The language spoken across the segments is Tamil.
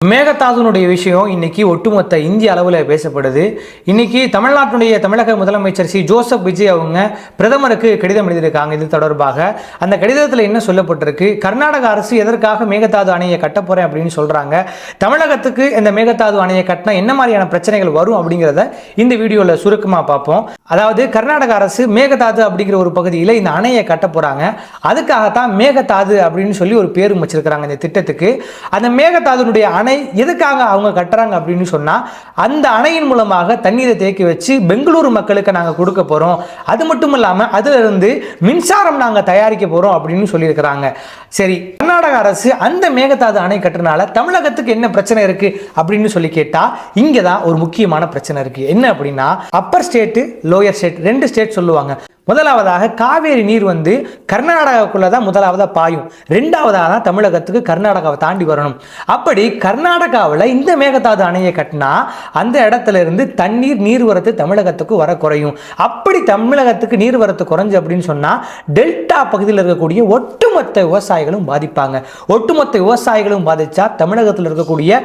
மேகதாதுனுடைய விஷயம் இன்னைக்கு ஒட்டுமொத்த இந்திய அளவில் பேசப்படுது. இன்னைக்கு தமிழக முதலமைச்சர் ஜோசப் விஜய் அவங்க பிரதமருக்கு கடிதம் எழுதியிருக்காங்க. இது தொடர்பாக அந்த கடிதத்தில் என்ன சொல்லப்பட்டிருக்கு, கர்நாடக அரசு எதற்காக மேகதாது அணையை கட்ட போறேன் அப்படின்னு சொல்றாங்க, தமிழகத்துக்கு இந்த மேகதாது அணையை கட்டினா என்ன மாதிரியான பிரச்சனைகள் வரும் அப்படிங்கிறத இந்த வீடியோவில் சுருக்கமாக பார்ப்போம். அதாவது கர்நாடக அரசு மேகதாது அப்படிங்கிற ஒரு பகுதியில் இந்த அணையை கட்ட போறாங்க. அதுக்காகத்தான் மேகதாது அப்படின்னு சொல்லி ஒரு பேரும் வச்சிருக்கிறாங்க இந்த திட்டத்துக்கு. அந்த மேகதாதுனுடைய அணை எதுக்காக அவங்க கட்டுறாங்க அப்படின்னு சொன்னா, அந்த அணையின் மூலமாக தண்ணீரை தேக்கி வச்சு பெங்களூரு மக்களுக்கு நாங்க கொடுக்க போறோம், அது மட்டும் இல்லாம அதுல இருந்து மின்சாரம் நாங்க தயாரிக்க போறோம் அப்படின்னு சொல்லியிருக்கிறாங்க. சரி, கர்நாடக அரசு அந்த மேகதாது அணை கட்டுறதுனால தமிழகத்துக்கு என்ன பிரச்சனை இருக்கு அப்படின்னு சொல்லி கேட்டா, இங்கதான் ஒரு முக்கியமான பிரச்சனை இருக்கு. என்ன அப்படின்னா, அப்பர் ஸ்டேட் லோயர் ஸ்டேட் ரெண்டு ஸ்டேட் சொல்லுவாங்க. முதலாவதாக காவேரி நீர் கர்நாடகாவுக்குள்ளதான் முதலாவதா பாயும், ரெண்டாவதாக தான் தமிழகத்துக்கு கர்நாடகாவை தாண்டி வரணும். அப்படி கர்நாடகாவில் இந்த மேகதாது அணையை கட்டினா அந்த இடத்துல இருந்து தண்ணீர் நீர்வரத்து தமிழகத்துக்கு வர குறையும். அப்படி தமிழகத்துக்கு நீர்வரத்து குறைஞ்சு அப்படின்னு சொன்னா டெல்டா பகுதியில் இருக்கக்கூடிய ஒட்டுமொத்த விவசாயிகளும் பாதிப்பாங்க. ஒட்டுமொத்த விவசாயிகளும் பாதிச்சா தமிழகத்தில் இருக்கக்கூடிய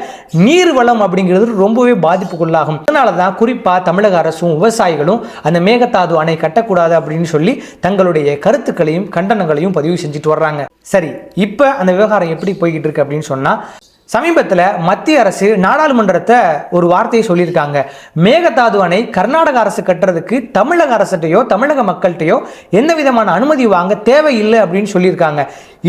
நீர்வளம் அப்படிங்கிறது ரொம்பவே பாதிப்புக்குள்ளாகும். அதனாலதான் குறிப்பா தமிழக அரசும் விவசாயிகளும் அந்த மேகதாது அணை கட்டக்கூடாது அப்படின்னு சொல்லி தங்களுடைய கருத்துக்களையும் கண்டனங்களையும் பதிவு செஞ்சுட்டு வர்றாங்க. சரி, இப்ப அந்த விவகாரம் எப்படி போய்கிட்டு இருக்கு அப்படின்னு சொன்னா, சமீபத்தில் மத்திய அரசு நாடாளுமன்றத்தை ஒரு வார்த்தையை சொல்லியிருக்காங்க. மேகதாது அணை கர்நாடக அரசு கட்டுறதுக்கு தமிழக அரசுகிட்டையோ தமிழக மக்கள்கிட்டையோ எந்த விதமான அனுமதி வாங்க தேவையில்லை அப்படின்னு சொல்லியிருக்காங்க.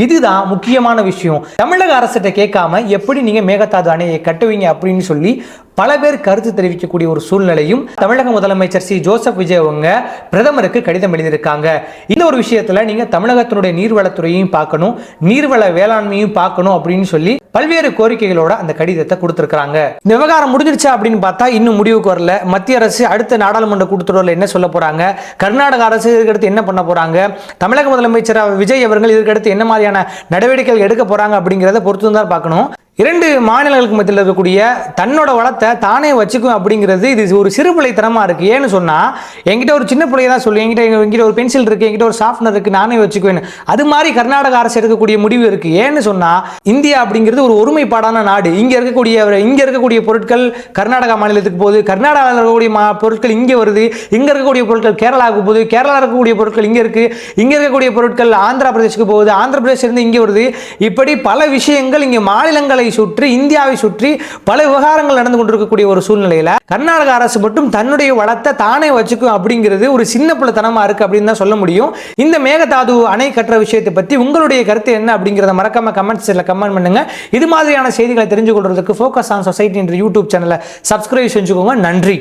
இதுதான் முக்கியமான விஷயம். தமிழக அரசுகிட்ட கேட்காம எப்படி நீங்க மேகதாது அணையை கட்டுவீங்க அப்படின்னு சொல்லி பல பேர் கருத்து தெரிவிக்கக்கூடிய ஒரு சூழ்நிலையும் தமிழக முதலமைச்சர் ஜோசப் விஜய் அவங்க பிரதமருக்கு கடிதம் எழுதியிருக்காங்க. இந்த ஒரு விஷயத்துல நீங்க தமிழகத்தினுடைய நீர்வளத்துறையையும் பார்க்கணும், நீர்வள வேளாண்மையும் பார்க்கணும் அப்படின்னு சொல்லி பல்வேறு கோரிக்கைகளோட அந்த கடிதத்தை கொடுத்திருக்காங்க. இந்த விவகாரம் முடிஞ்சிருச்சா அப்படின்னு பார்த்தா இன்னும் முடிவுக்கு வரல. மத்திய அரசு அடுத்த நாடாளுமன்ற கூட்டத்தொடரில் என்ன சொல்ல போறாங்க, கர்நாடக அரசு இதுக்கடுத்து என்ன பண்ண போறாங்க, தமிழக முதலமைச்சர் விஜய் அவர்கள் இதுக்கடுத்து என்ன மாதிரியான நடவடிக்கைகள் எடுக்க போறாங்க அப்படிங்கிறத பொறுத்து தான் பார்க்கணும். இரண்டு மாநிலங்களுக்கு மத்தியில் இருக்கக்கூடிய தன்னோட வளத்தை தானே வச்சுக்கும் அப்படிங்கிறது இது ஒரு சிறுபிள்ளைத்தனமா இருக்கு. ஏன்னு சொன்னா, என்கிட்ட ஒரு சின்ன பிள்ளைய தான் சொல்லு, என்கிட்ட ஒரு பென்சில் இருக்கு, என்கிட்ட ஒரு ஷார்ப்னர் இருக்கு, நானே வச்சுக்குவேன். அது மாதிரி கர்நாடக அரசு எடுக்கக்கூடிய முடிவு இருக்கு. ஏன்னு சொன்னா, இந்தியா அப்படிங்கிறது ஒரு ஒருமைப்பாடான நாடு. இங்க இருக்கக்கூடிய பொருட்கள் கர்நாடகா மாநிலத்துக்கு போகுது, கர்நாடகாவில் இருக்கக்கூடிய பொருட்கள் இங்க வருது, இங்க இருக்கக்கூடிய பொருட்கள் கேரளாவுக்கு போகுது, கேரளா இருக்கக்கூடிய பொருட்கள் இங்க இருக்கு, இங்க இருக்கக்கூடிய பொருட்கள் ஆந்திர பிரதேசுக்கு போகுது, ஆந்திர பிரதேச இருந்து இங்க வருது. இப்படி பல விஷயங்கள் இங்க மாநிலங்களை சுற்றி இந்தியாவை சுற்றி பல விவகாரங்கள் நடந்து கொண்டிருக்கக்கூடிய ஒரு சூழ்நிலையில கர்நாடக அரசு மட்டும் தன்னுடைய வளத்தை தானே வச்சுக்கும் அப்படிங்கிறது ஒரு சின்ன பிள்ளைத்தனமா இருக்கு அப்படின்னு தான் சொல்ல முடியும். இந்த மேகதாது அணை கட்டுற விஷயத்தை பத்தி உங்களுடைய கருத்து என்ன அப்படிங்கிறத மறக்காம கமெண்ட்ஸ்ல கமெண்ட் பண்ணுங்க. இது மாதிரியான செய்திகளை தெரிஞ்சு கொள்றதுக்கு ஃபோக்கஸ் ஆன் சொசைட்டி என்ற யூடியூப் சேனலை சப்ஸ்கிரைப் செஞ்சுக்கோங்க. நன்றி.